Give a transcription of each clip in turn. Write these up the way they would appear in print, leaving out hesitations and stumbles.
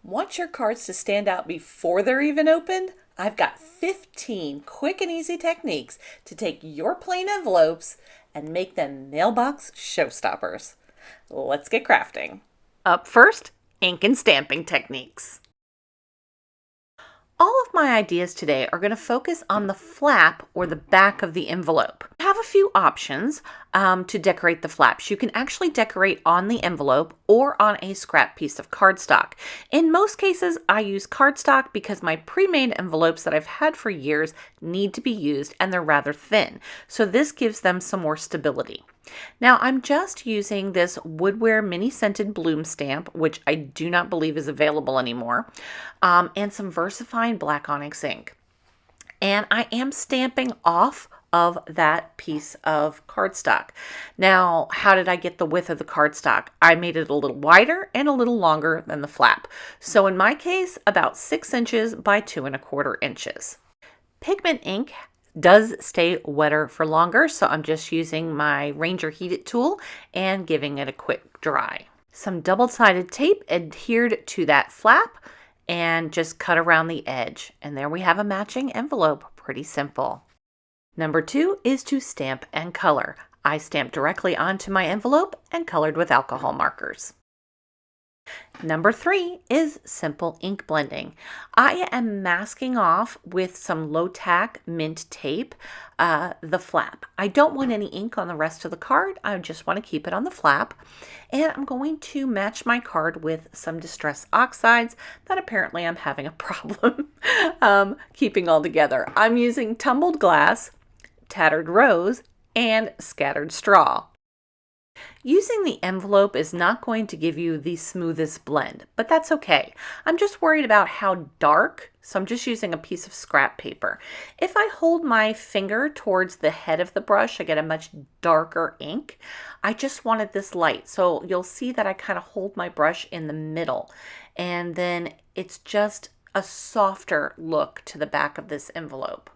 Want your cards to stand out before they're even opened? I've got 15 quick and easy techniques to take your plain envelopes and make them mailbox showstoppers. Let's get crafting. Up first, ink and stamping techniques. All of my ideas today are going to focus on the flap or the back of the envelope. I have a few options to decorate the flaps. You can actually decorate on the envelope or on a scrap piece of cardstock. In most cases, I use cardstock because my pre-made envelopes that I've had for years need to be used and they're rather thin. So this gives them some more stability. Now I'm just using this Woodware mini scented bloom stamp, which I do not believe is available anymore, and some VersaFine black onyx ink. And I am stamping off of that piece of cardstock. Now, how did I get the width of the cardstock? I made it a little wider and a little longer than the flap. So in my case, about 6 inches by 2¼ inches. Pigment ink does stay wetter for longer, so I'm just using my Ranger heated tool and giving it a quick dry. Some double-sided tape adhered to that flap and just cut around the edge. And there we have a matching envelope. Pretty simple. Number 2 is to stamp and color. I stamped directly onto my envelope and colored with alcohol markers. Number 3 is simple ink blending. I am masking off with some low tack mint tape the flap. I don't want any ink on the rest of the card. I just want to keep it on the flap. And I'm going to match my card with some distress oxides that apparently I'm having a problem keeping all together. I'm using tumbled glass, tattered rose, and scattered straw. Using the envelope is not going to give you the smoothest blend, but that's okay. I'm just worried about how dark, so I'm just using a piece of scrap paper. If I hold my finger towards the head of the brush, I get a much darker ink. I just wanted this light, so you'll see that I kind of hold my brush in the middle, and then it's just a softer look to the back of this envelope.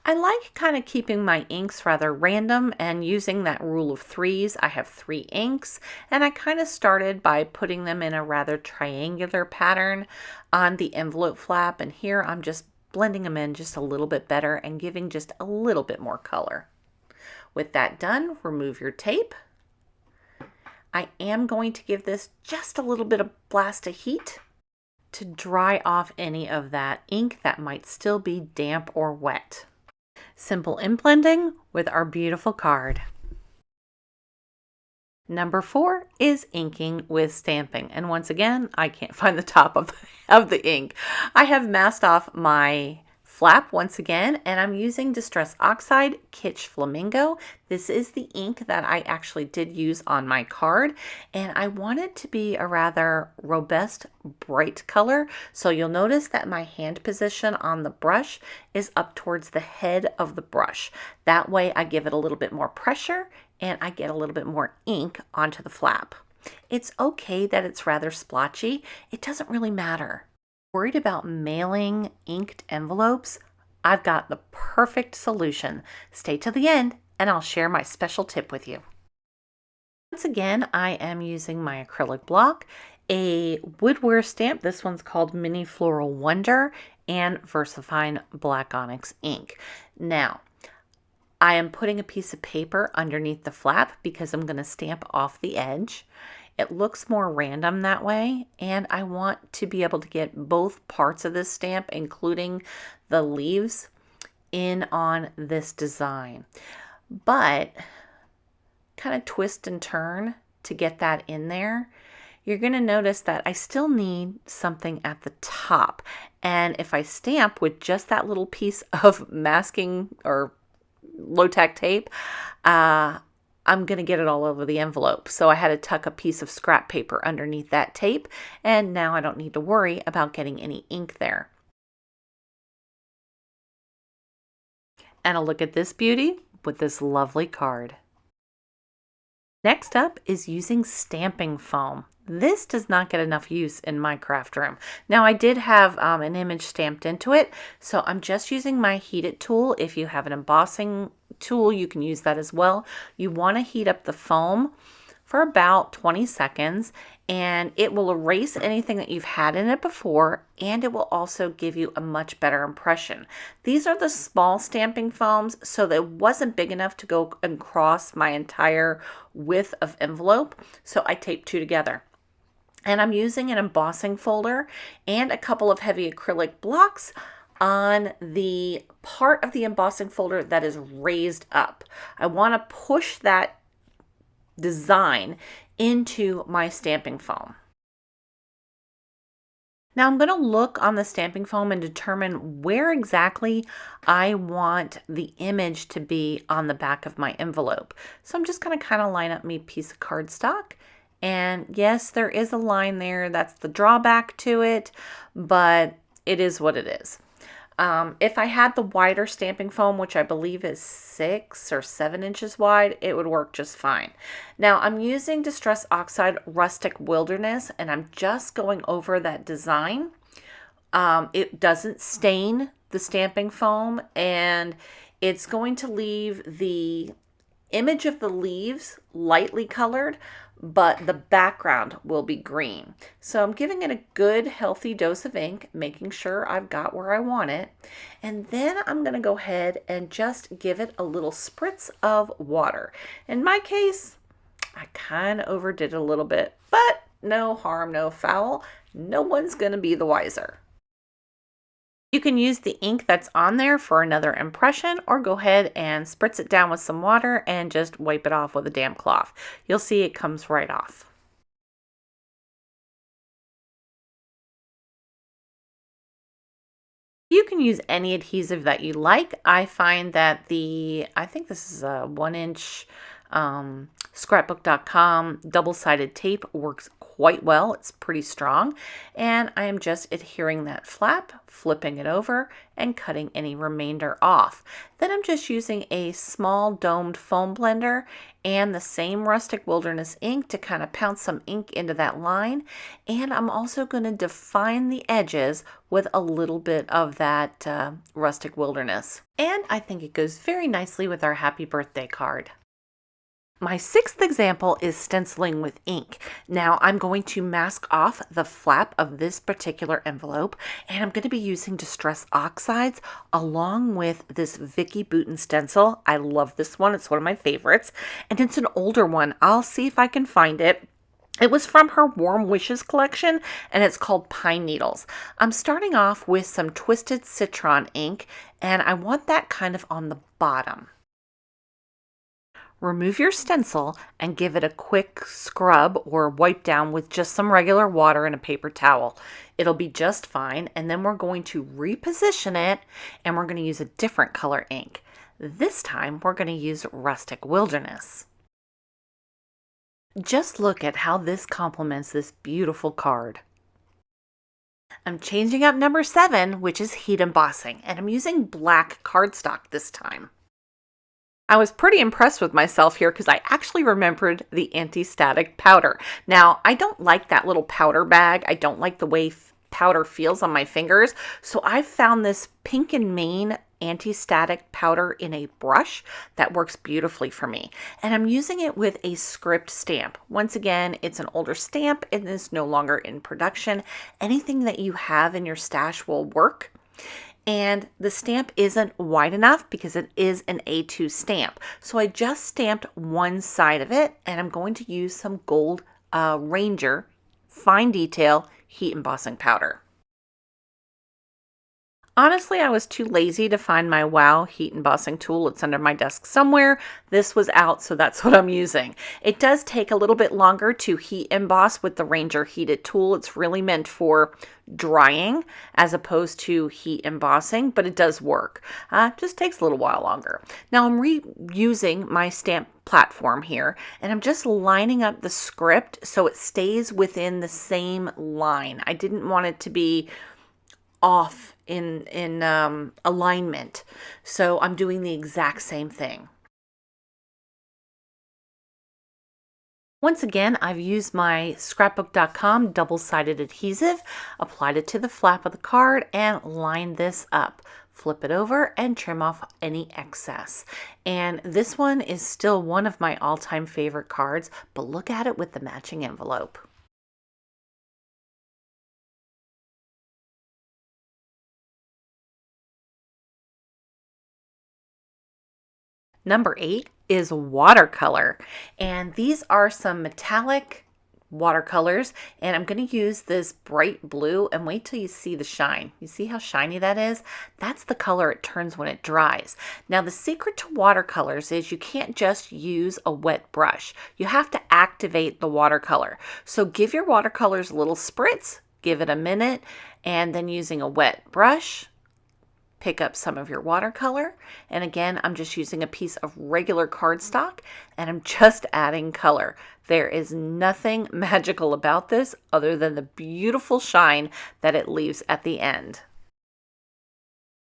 I like kind of keeping my inks rather random and using that rule of 3s. I have 3 inks and I kind of started by putting them in a rather triangular pattern on the envelope flap, and here I'm just blending them in just a little bit better and giving just a little bit more color. With that done, remove your tape. I am going to give this just a little bit of blast of heat to dry off any of that ink that might still be damp or wet. Simple ink blending with our beautiful card. Number 4 is inking with stamping. And once again, I can't find the top of the ink. I have masked off my flap once again, and I'm using Distress Oxide Kitsch Flamingo. This is the ink that I actually did use on my card, and I want it to be a rather robust, bright color. So you'll notice that my hand position on the brush is up towards the head of the brush. That way I give it a little bit more pressure and I get a little bit more ink onto the flap. It's okay that it's rather splotchy. It doesn't really matter. Worried about mailing inked envelopes? I've got the perfect solution. Stay to the end and I'll share my special tip with you. Once again, I am using my acrylic block, a Woodware stamp. This one's called Mini Floral Wonder, and VersaFine black onyx ink. Now, I am putting a piece of paper underneath the flap because I'm going to stamp off the edge. It looks more random that way, and I want to be able to get both parts of this stamp, including the leaves, in on this design. But kind of twist and turn to get that in there. You're going to notice that I still need something at the top. And if I stamp with just that little piece of masking or low-tack tape, I'm going to get it all over the envelope. So I had to tuck a piece of scrap paper underneath that tape, and now I don't need to worry about getting any ink there. And a look at this beauty with this lovely card. Next up is using stamping foam. This does not get enough use in my craft room. Now I did have an image stamped into it, so I'm just using my heated tool. If you have an embossing tool, you can use that as well. You want to heat up the foam for about 20 seconds and it will erase anything that you've had in it before, and it will also give you a much better impression. These are the small stamping foams, so that it wasn't big enough to go across my entire width of envelope, so I taped two together. And I'm using an embossing folder and a couple of heavy acrylic blocks on the part of the embossing folder that is raised up. I want to push that design into my stamping foam. Now I'm going to look on the stamping foam and determine where exactly I want the image to be on the back of my envelope. So I'm just going to kind of line up my piece of cardstock. And yes, there is a line there. That's the drawback to it, but it is what it is. If I had the wider stamping foam, which I believe is 6 or 7 inches wide, it would work just fine. Now I'm using Distress Oxide Rustic Wilderness, and I'm just going over that design. It doesn't stain the stamping foam, and it's going to leave the image of the leaves lightly colored, but the background will be green. So I'm giving it a good healthy dose of ink, making sure I've got where I want it. And then I'm going to go ahead and just give it a little spritz of water. In my case, I kind of overdid it a little bit, but no harm, no foul. No one's going to be the wiser. You can use the ink that's on there for another impression, or go ahead and spritz it down with some water and just wipe it off with a damp cloth. You'll see it comes right off. You can use any adhesive that you like. I find that I think this is a 1-inch scrapbook.com double-sided tape works quite well. It's pretty strong, and I am just adhering that flap, flipping it over, and cutting any remainder off. Then I'm just using a small domed foam blender and the same Rustic Wilderness ink to kind of pound some ink into that line, and I'm also going to define the edges with a little bit of that Rustic Wilderness. And I think it goes very nicely with our happy birthday card. My 6th example is stenciling with ink. Now I'm going to mask off the flap of this particular envelope, and I'm going to be using Distress Oxides along with this Vicky Bouton stencil. I love this one. It's one of my favorites, and it's an older one. I'll see if I can find it. It was from her Warm Wishes collection, and it's called Pine Needles. I'm starting off with some Twisted Citron ink, and I want that kind of on the bottom. Remove your stencil and give it a quick scrub or wipe down with just some regular water and a paper towel. It'll be just fine, and then we're going to reposition it, and we're going to use a different color ink. This time we're going to use Rustic Wilderness. Just look at how this complements this beautiful card. I'm changing up number 7, which is heat embossing, and I'm using black cardstock this time. I was pretty impressed with myself here because I actually remembered the anti-static powder. Now, I don't like that little powder bag. I don't like the way powder feels on my fingers. So I found this Pink and Main anti-static powder in a brush that works beautifully for me. And I'm using it with a script stamp. Once again, it's an older stamp and is no longer in production. Anything that you have in your stash will work. And the stamp isn't wide enough because it is an A2 stamp. So I just stamped one side of it, and I'm going to use some Gold Ranger fine detail heat embossing powder. Honestly, I was too lazy to find my Wow heat embossing tool. It's under my desk somewhere. This was out, so that's what I'm using. It does take a little bit longer to heat emboss with the Ranger heated tool. It's really meant for drying as opposed to heat embossing, but it does work. Just takes a little while longer. Now I'm reusing my stamp platform here, and I'm just lining up the script so it stays within the same line. I didn't want it to be off in alignment, so I'm doing the exact same thing. Once again, I've used my scrapbook.com double-sided adhesive, applied it to the flap of the card, and lined this up. Flip it over and trim off any excess. And this one is still one of my all-time favorite cards, but look at it with the matching envelope. Number 8 is watercolor, and these are some metallic watercolors, and I'm going to use this bright blue, and wait till you see the shine. You see how shiny that is? That's the color it turns when it dries. Now the secret to watercolors is you can't just use a wet brush. You have to activate the watercolor. So give your watercolors a little spritz, give it a minute, and then using a wet brush, pick up some of your watercolor. And again, I'm just using a piece of regular cardstock and I'm just adding color. There is nothing magical about this other than the beautiful shine that it leaves at the end.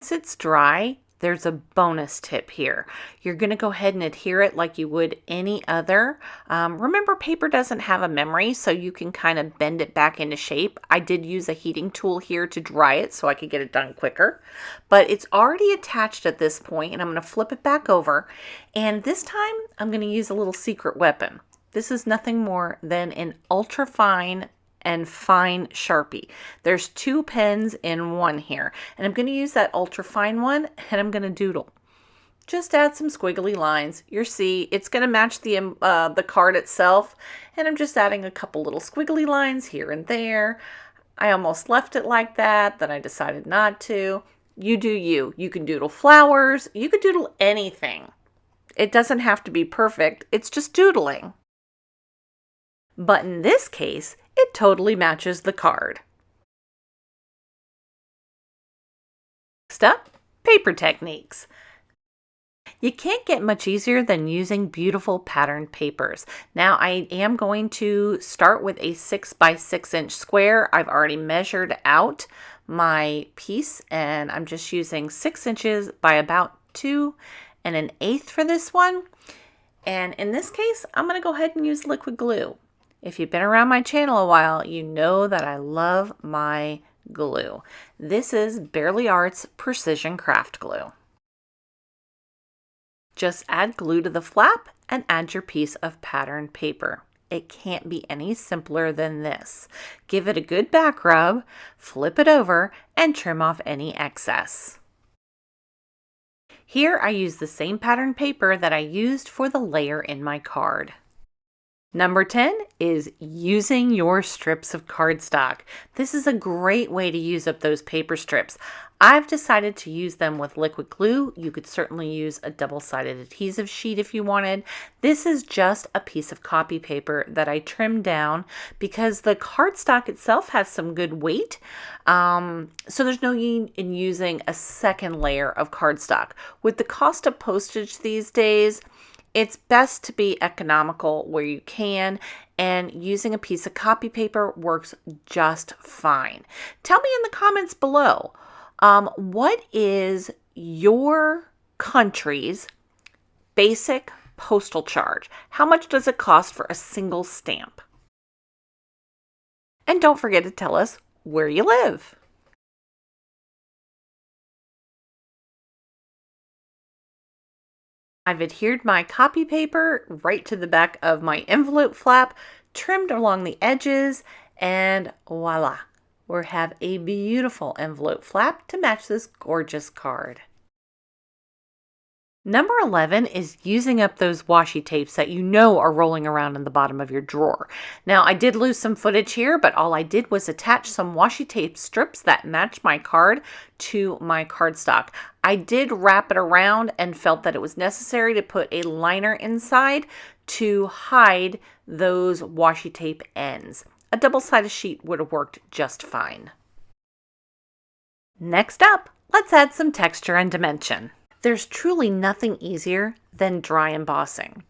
Once it's dry, there's a bonus tip here. You're going to go ahead and adhere it like you would any other. Remember, paper doesn't have a memory, so you can kind of bend it back into shape. I did use a heating tool here to dry it so I could get it done quicker. But it's already attached at this point, and I'm going to flip it back over. And this time, I'm going to use a little secret weapon. This is nothing more than an ultra fine and fine Sharpie. There's 2 pens in one here, and I'm going to use that ultra fine one, and I'm going to doodle. Just add some squiggly lines. You see, it's going to match the card itself, and I'm just adding a couple little squiggly lines here and there. I almost left it like that, then I decided not to. You do you. You can doodle flowers. You could doodle anything. It doesn't have to be perfect. It's just doodling. But in this case, it totally matches the card. Next up, paper techniques. You can't get much easier than using beautiful patterned papers. Now I am going to start with a 6 by 6 inch square. I've already measured out my piece and I'm just using 6 inches by about 2 1/8 for this one. And in this case, I'm going to go ahead and use liquid glue. If you've been around my channel a while, you know that I love my glue. This is Bearly Arts Precision Craft Glue. Just add glue to the flap and add your piece of patterned paper. It can't be any simpler than this. Give it a good back rub, flip it over, and trim off any excess. Here I use the same patterned paper that I used for the layer in my card. Number 10 is using your strips of cardstock. This is a great way to use up those paper strips. I've decided to use them with liquid glue. You could certainly use a double-sided adhesive sheet if you wanted. This is just a piece of copy paper that I trimmed down because the cardstock itself has some good weight. So there's no need in using a second layer of cardstock. With the cost of postage these days, it's best to be economical where you can, and using a piece of copy paper works just fine. Tell me in the comments below, what is your country's basic postal charge? How much does it cost for a single stamp? And don't forget to tell us where you live. I've adhered my copy paper right to the back of my envelope flap, trimmed along the edges, and voila, we have a beautiful envelope flap to match this gorgeous card. Number 11 is using up those washi tapes that you know are rolling around in the bottom of your drawer. Now, I did lose some footage here, but all I did was attach some washi tape strips that match my card to my cardstock. I did wrap it around and felt that it was necessary to put a liner inside to hide those washi tape ends. A double-sided sheet would have worked just fine. Next up, let's add some texture and dimension. There's truly nothing easier than dry embossing.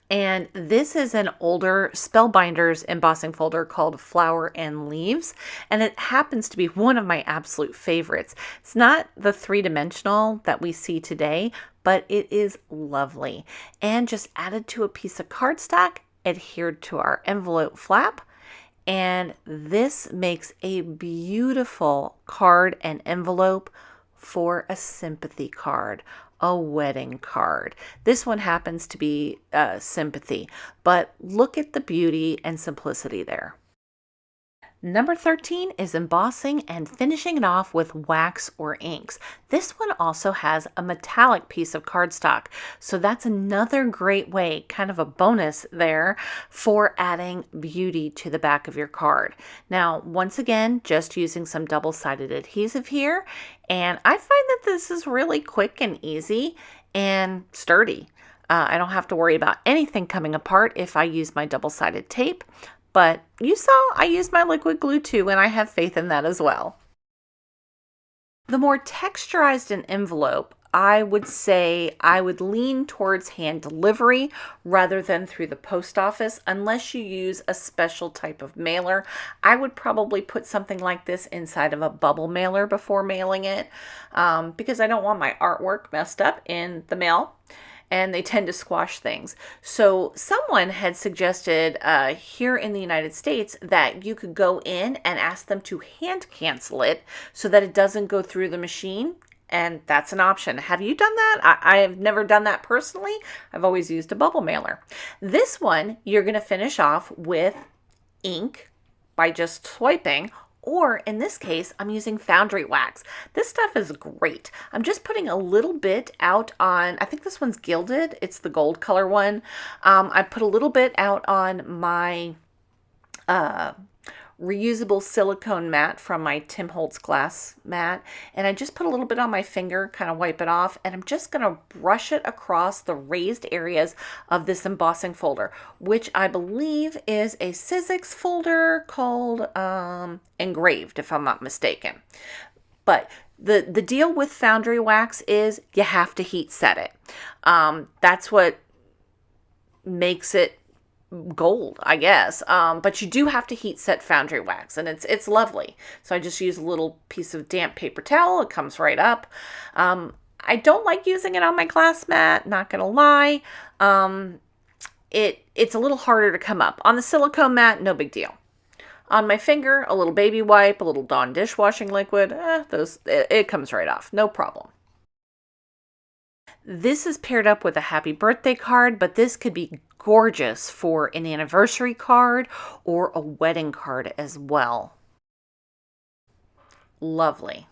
And this is an older Spellbinders embossing folder called Flower and Leaves, and it happens to be one of my absolute favorites. It's not the 3-dimensional that we see today, but it is lovely. And just added to a piece of cardstock, adhered to our envelope flap, and this makes a beautiful card and envelope for a sympathy card, a wedding card. This one happens to be sympathy, but look at the beauty and simplicity there. Number 13 is embossing and finishing it off with wax or inks. This one also has a metallic piece of cardstock, so that's another great way, kind of a bonus there, for adding beauty to the back of your card. Now, once again, just using some double-sided adhesive here, and I find that this is really quick and easy and sturdy. I don't have to worry about anything coming apart if I use my double-sided tape. But you saw I used my liquid glue too, and I have faith in that as well. The more texturized an envelope, I would say I would lean towards hand delivery rather than through the post office, unless you use a special type of mailer. I would probably put something like this inside of a bubble mailer before mailing it, because I don't want my artwork messed up in the mail, and they tend to squash things. So someone had suggested here in the United States that you could go in and ask them to hand cancel it so that it doesn't go through the machine, and that's an option. Have you done that? I have never done that personally. I've always used a bubble mailer. This one, you're gonna finish off with ink by just swiping, or in this case, I'm using foundry wax. This stuff is great. I'm just putting a little bit out on, I think this one's gilded. It's the gold color one. I put a little bit out on my reusable silicone mat from my HOLTZ glass mat, and I just put a little bit on my finger, kind of wipe it off, and I'm just going to brush it across the raised areas of this embossing folder, which I believe is a Sizzix folder called Engraved, if I'm not mistaken. But the deal with foundry wax is you have to heat set it. That's what makes it gold, I guess, but you do have to heat set foundry wax, and it's lovely. So I just use a little piece of damp paper towel. It comes right up. I don't like using it on my glass mat, not gonna lie. It's a little harder to come up. On the silicone mat, no big deal. On my finger, a little baby wipe, a little Dawn dishwashing liquid, it comes right off, no problem. This is paired up with a happy birthday card, but this could be gorgeous for an anniversary card or a wedding card as well. Lovely.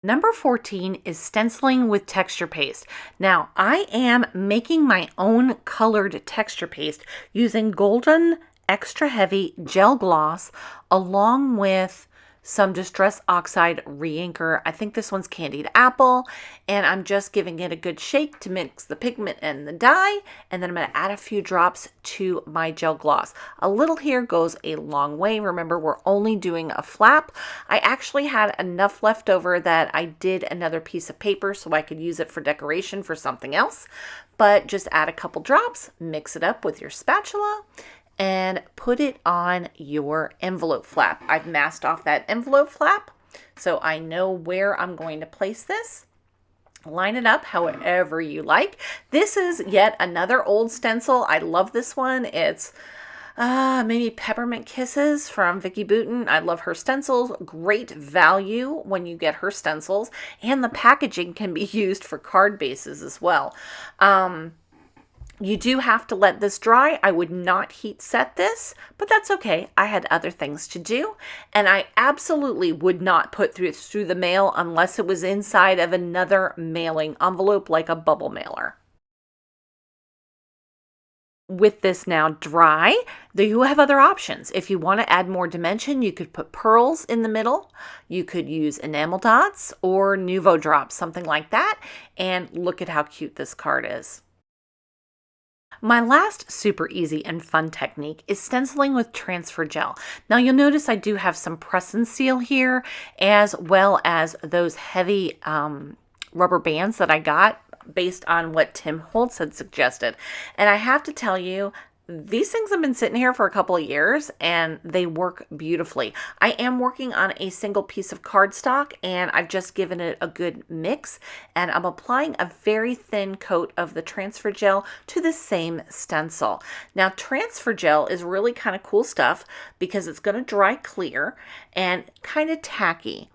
Number 14 is stenciling with texture paste. Now, I am making my own colored texture paste using golden extra heavy gel gloss along with some Distress Oxide re-inker. I think this one's Candied Apple, and I'm just giving it a good shake to mix the pigment and the dye, and then I'm going to add a few drops to my gel gloss. A little here goes a long way. Remember, we're only doing a flap. I actually had enough left over that I did another piece of paper so I could use it for decoration for something else, but just add a couple drops, mix it up with your spatula, and put it on your envelope flap. I've masked off that envelope flap, so I know where I'm going to place this. Line it up however you like. This is yet another old stencil. I love this one. It's maybe Peppermint Kisses from Vicki Boutin. I love her stencils. Great value when you get her stencils, and the packaging can be used for card bases as well. You do have to let this dry. I would not heat set this, but that's okay. I had other things to do, and I absolutely would not put through the mail unless it was inside of another mailing envelope like a bubble mailer. With this now dry, you have other options. If you want to add more dimension, you could put pearls in the middle. You could use enamel dots or Nuvo drops, something like that, and look at how cute this card is. My last super easy and fun technique is stenciling with transfer gel. Now you'll notice I do have some press and seal here, as well as those heavy rubber bands that I got based on what HOLTZ had suggested. And I have to tell you, these things have been sitting here for a couple of years and they work beautifully. I am working on a single piece of cardstock and I've just given it a good mix, and I'm applying a very thin coat of the transfer gel to the same stencil. Now, transfer gel is really kind of cool stuff because it's going to dry clear and kind of tacky.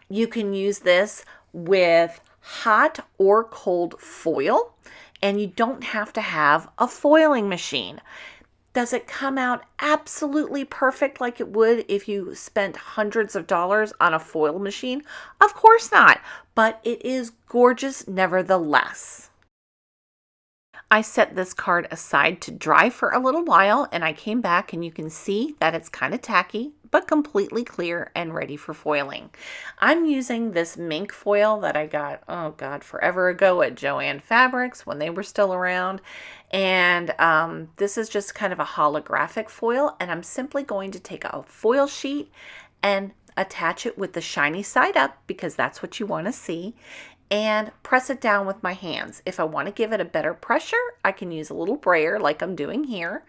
You can use this with hot or cold foil, and you don't have to have a foiling machine. Does it come out absolutely perfect like it would if you spent hundreds of dollars on a foil machine? Of course not, but it is gorgeous nevertheless. I set this card aside to dry for a little while, and I came back and you can see that it's kind of tacky, but completely clear and ready for foiling. I'm using this mink foil that I got, oh God, forever ago at Joann Fabrics when they were still around. And this is just kind of a holographic foil, and I'm simply going to take a foil sheet and attach it with the shiny side up because that's what you want to see, and press it down with my hands. If I want to give it a better pressure, I can use a little brayer like I'm doing here.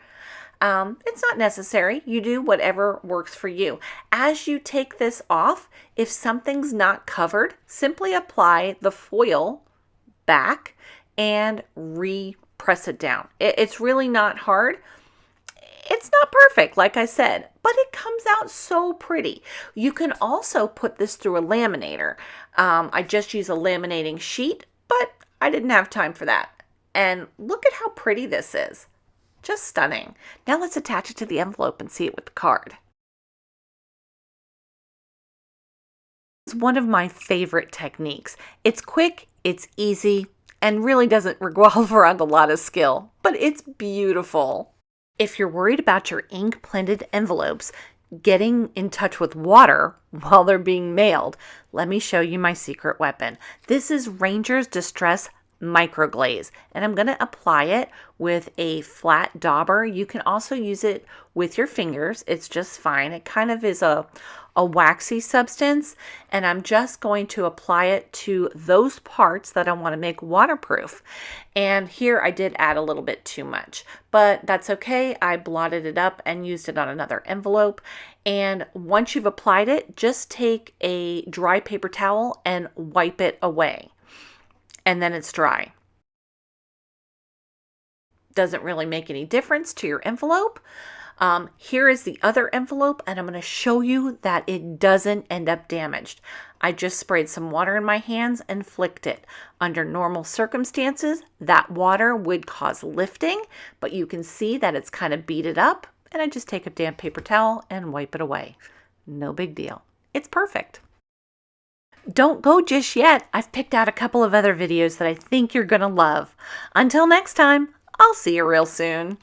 It's not necessary. You do whatever works for you. As you take this off, if something's not covered, simply apply the foil back and re-press it down. It's really not hard. It's not perfect, like I said, but it comes out so pretty. You can also put this through a laminator. I just use a laminating sheet, but I didn't have time for that. And look at how pretty this is. Just stunning. Now let's attach it to the envelope and see it with the card. It's one of my favorite techniques. It's quick, it's easy, and really doesn't revolve around a lot of skill, but it's beautiful. If you're worried about your ink blended envelopes getting in touch with water while they're being mailed, let me show you my secret weapon. This is Ranger's Distress Microglaze, and I'm going to apply it with a flat dauber. You can also use it with your fingers. It's just fine. It kind of is a waxy substance, and I'm just going to apply it to those parts that I want to make waterproof. And here I did add a little bit too much, but that's okay. I blotted it up and used it on another envelope. And once you've applied it, just take a dry paper towel and wipe it away. And then it's dry. Doesn't really make any difference to your envelope. Here is the other envelope, and I'm going to show you that it doesn't end up damaged. I just sprayed some water in my hands and flicked it. Under normal circumstances, that water would cause lifting, but you can see that it's kind of beaded up, and I just take a damp paper towel and wipe it away. No big deal. It's perfect. Don't go just yet. I've picked out a couple of other videos that I think you're going to love. Until next time, I'll see you real soon.